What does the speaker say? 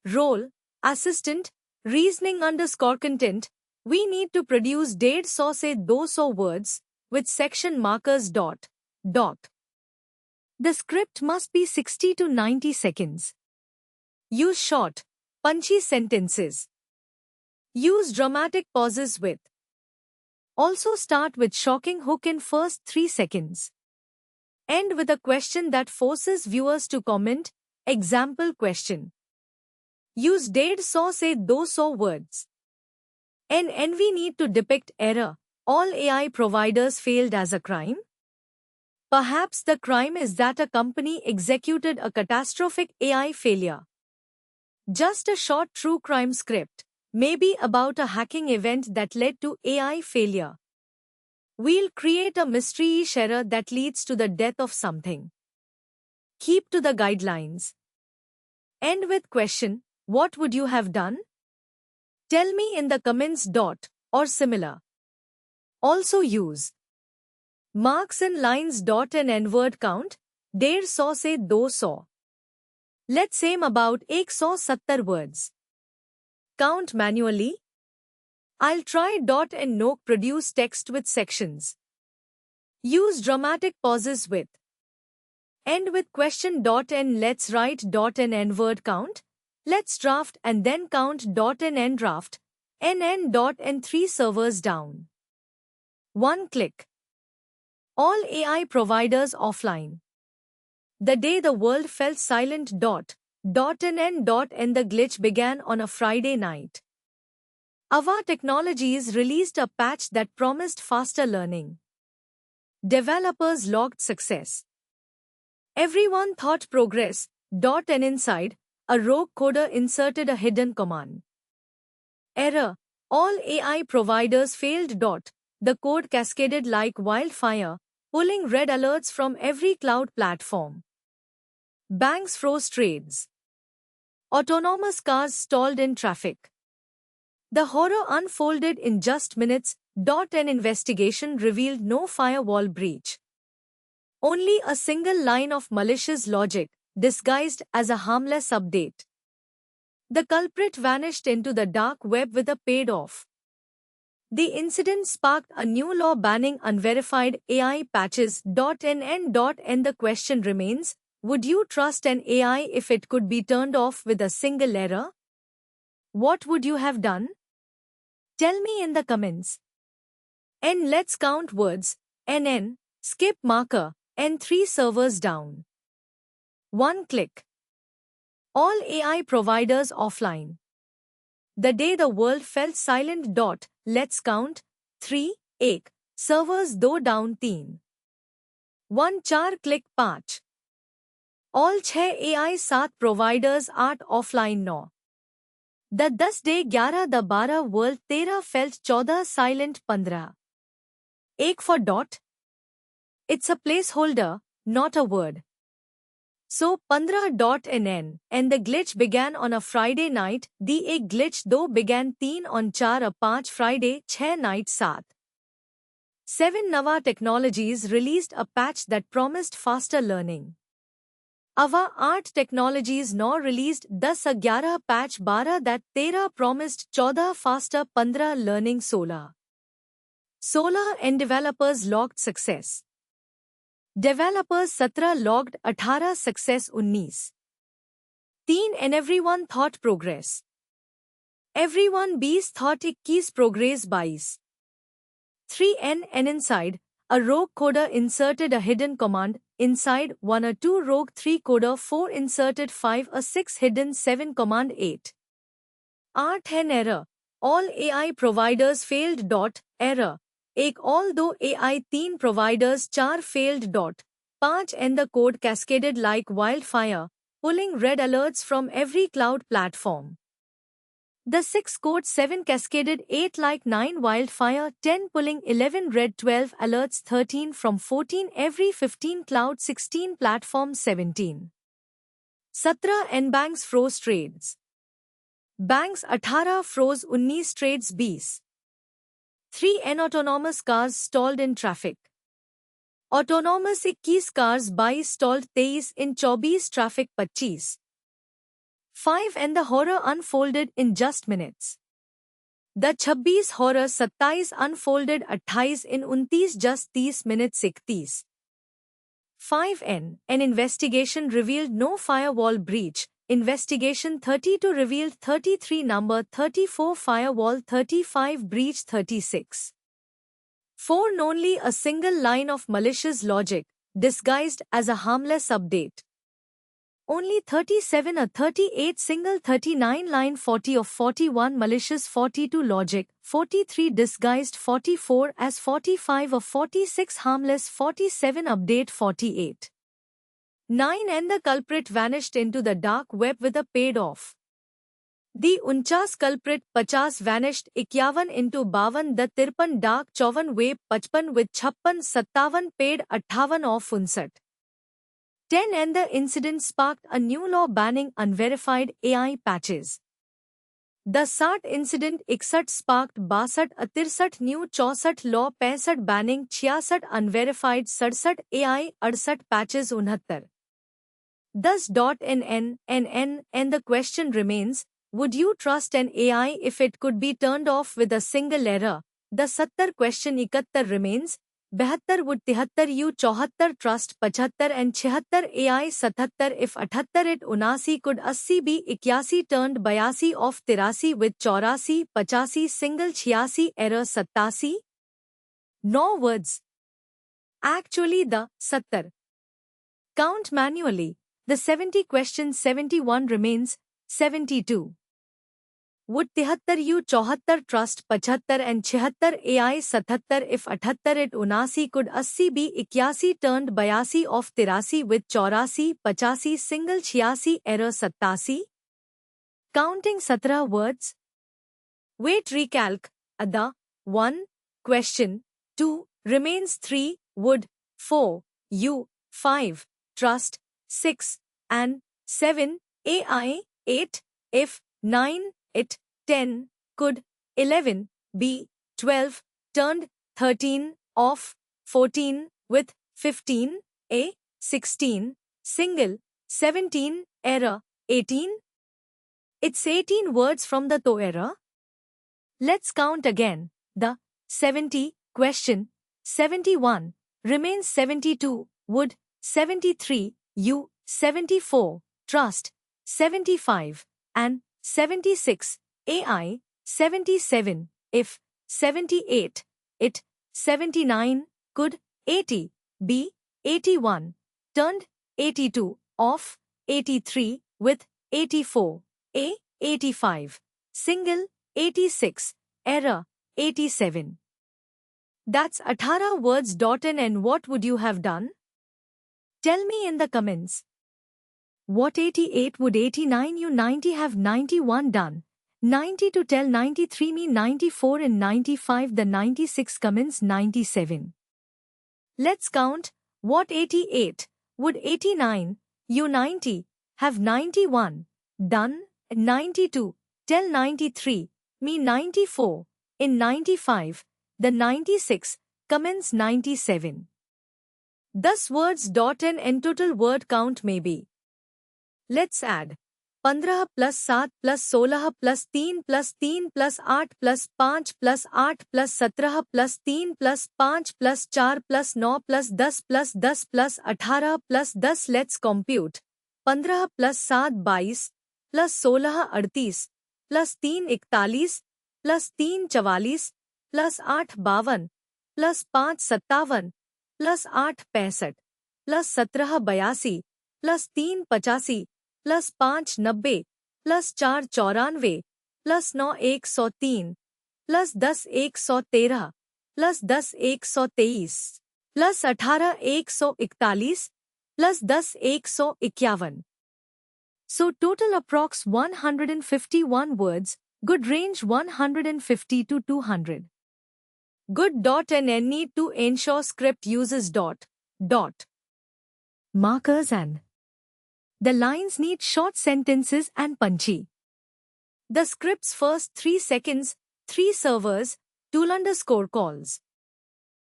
Role, assistant, reasoning underscore content. We need to produce 150 से 200 words with section markers dot. The script must be 60 to 90 seconds. Use short, punchy sentences. Use dramatic pauses with. Also start with shocking hook in first 3 seconds. End with a question that forces viewers to comment. Example question. Use 150 से 200 words. And we need to depict error. All AI providers failed as a crime? Perhaps the crime is that a company executed a catastrophic AI failure. Just a short true crime script, maybe about a hacking event that led to AI failure. We'll create a mystery-ish error that leads to the death of something. Keep to the guidelines. End with question, what would you have done? Tell me in the comments. Or similar. Also use marks in lines. And n-word count, 150 से 200. Let's aim about 170 words. Count manually. I'll try. And note produce text with sections. Use dramatic pauses with. End with question. And let's write. And n-word count. Let's draft and then count. And n draft. And 3 servers down. 1 click. All AI providers offline. The day the world fell silent. And n. And the glitch began on a Friday night. Ava Technologies released a patch that promised faster learning. Developers logged success. Everyone thought progress. And inside, a rogue coder inserted a hidden command. Error. All AI providers failed. The code cascaded like wildfire, pulling red alerts from every cloud platform. Banks froze trades. Autonomous cars stalled in traffic. The horror unfolded in just minutes. An investigation revealed no firewall breach. Only a single line of malicious logic, disguised as a harmless update. The culprit vanished into the dark web with a paid-off. The incident sparked a new law banning unverified AI patches. And the question remains, would you trust an AI if it could be turned off with a single error? What would you have done? Tell me in the comments. And let's count words. NN, skip marker, and 3 servers down. 1 click. All AI providers offline. The day the world fell silent. Let's count. 3, 1, servers 2 down 3. 1 4 click 5. All 6 AI 7 providers 8 offline 9. The 10 day 11 the 12 world 13 felt 14 silent 15. 1 for dot. It's a placeholder, not a word. So 15. And the glitch began on a Friday night. The एक glitch 2 began 3 on 4 5 Friday 6 night 7. 7 Nava Technologies released a patch that promised faster learning. Ava Art Technologies now released 10-11 patch 12 that 13 promised 14 faster 15 learning 16. 16 and developers logged success. Developers 17 logged 18 success 19. 3 and everyone thought progress. Everyone 20 thought 21 progress 22. 3 and inside, a rogue coder inserted a hidden command. Inside 1 or 2 rogue 3 coder 4 inserted 5 or 6 hidden 7 command 8. 8 and error. All AI providers failed. Error. एक although AI 3 providers 4 failed. 5 and the code cascaded like wildfire, pulling red alerts from every cloud platform. The 6 code 7 cascaded 8 like 9 wildfire, 10 pulling 11 red, 12 alerts, 13 from 14 every 15 cloud, 16 platform, 17. 17 and banks froze trades. Banks 18 froze 19 trades 20. 3 and autonomous cars stalled in traffic. Autonomous 21 cars 22 stalled 23 in 24 traffic 25. 5 and the horror unfolded in just minutes. The 26 horror 27 unfolded 28 in 29 just 30 minutes 31. 5N. An investigation revealed no firewall breach. Investigation 32 revealed 33 number 34 firewall 35 breach 36. 4. Only a single line of malicious logic, disguised as a harmless update. Only 37 a 38 single 39 line 40 of 41 malicious 42 logic, 43 disguised 44 as 45 of 46 harmless 47 update 48. 9 and the culprit vanished into the dark web with a paid off. The 49 culprit 50 vanished 51 into 52 the 53 dark 54 web 55 with 56 57 paid 58 off 59. 10 and the incident sparked a new law banning unverified AI patches. The SART incident 61 sparked 62 a 63 new 64 law 65 banning 66 unverified 67 AI 68 patches 69. Thus. NN and the question remains, would you trust an AI if it could be turned off with a single error? The 70 question 71 remains, 72 would 73 you 74 trust 75 and 76 AI 77 if 78 it 79 could 80 be 81 turned 82 off 83 with 84 85 single 86 error 87. No words. Actually the 70. Count manually. The 70 question 71 remains, 72. Would 73 you 74 trust 75 and 76 AI 77 if 78 it 79 could 80 be 81 turned 82 off 83 with 84 85 single 86 error 87. Counting 17 words. Wait recalc. Ada 1 question 2 remains 3 would 4 you 5 trust 6 and 7 AI 8 if 9 it 10 could 11 be 12 turned 13 off 14 with 15 a 16 single 17 error 18. It's 18 words from the to error. Let's count again. The 70 question 71 remains 72 would 73 you 74 trust 75 and 76 AI 77 if 78 it 79 could 80 be 81 turned 82 off 83 with 84 a 85 single 86 error 87. That's 18 words. And what would you have done? Tell me in the comments. What 88 would 89 you 90 have 91 done? 90 to tell 93 me 94 and 95 the 96 comments 97. Let's count. What 88 would 89 you 90 have 91 done? 92 tell 93 me 94 in 95 the 96 comments 97. Thus words. And total word count may be. Let's add 15 plus 7 plus 16 plus 3 plus 3 plus 8 plus 5 plus 8 plus 17 plus 3 plus 5 plus 4 plus 9 plus 10 plus 10 plus 18 plus 10. Let's compute. 15 plus 7 22 plus 16 38 plus 3 41 plus 3 44 plus 8 52 plus 5 57 plus 8 65 plus 17 82 plus 3 85 plus 5 90 plus 4 94 plus 9 103 plus 10 113 plus 10 123 plus 18 141 plus 10 151. So total approx 151 words, good range 150 to 200. Good. And need to ensure script uses dot markers and the lines need short sentences and punchy. The script's first 3 seconds, 3 servers, tool_calls.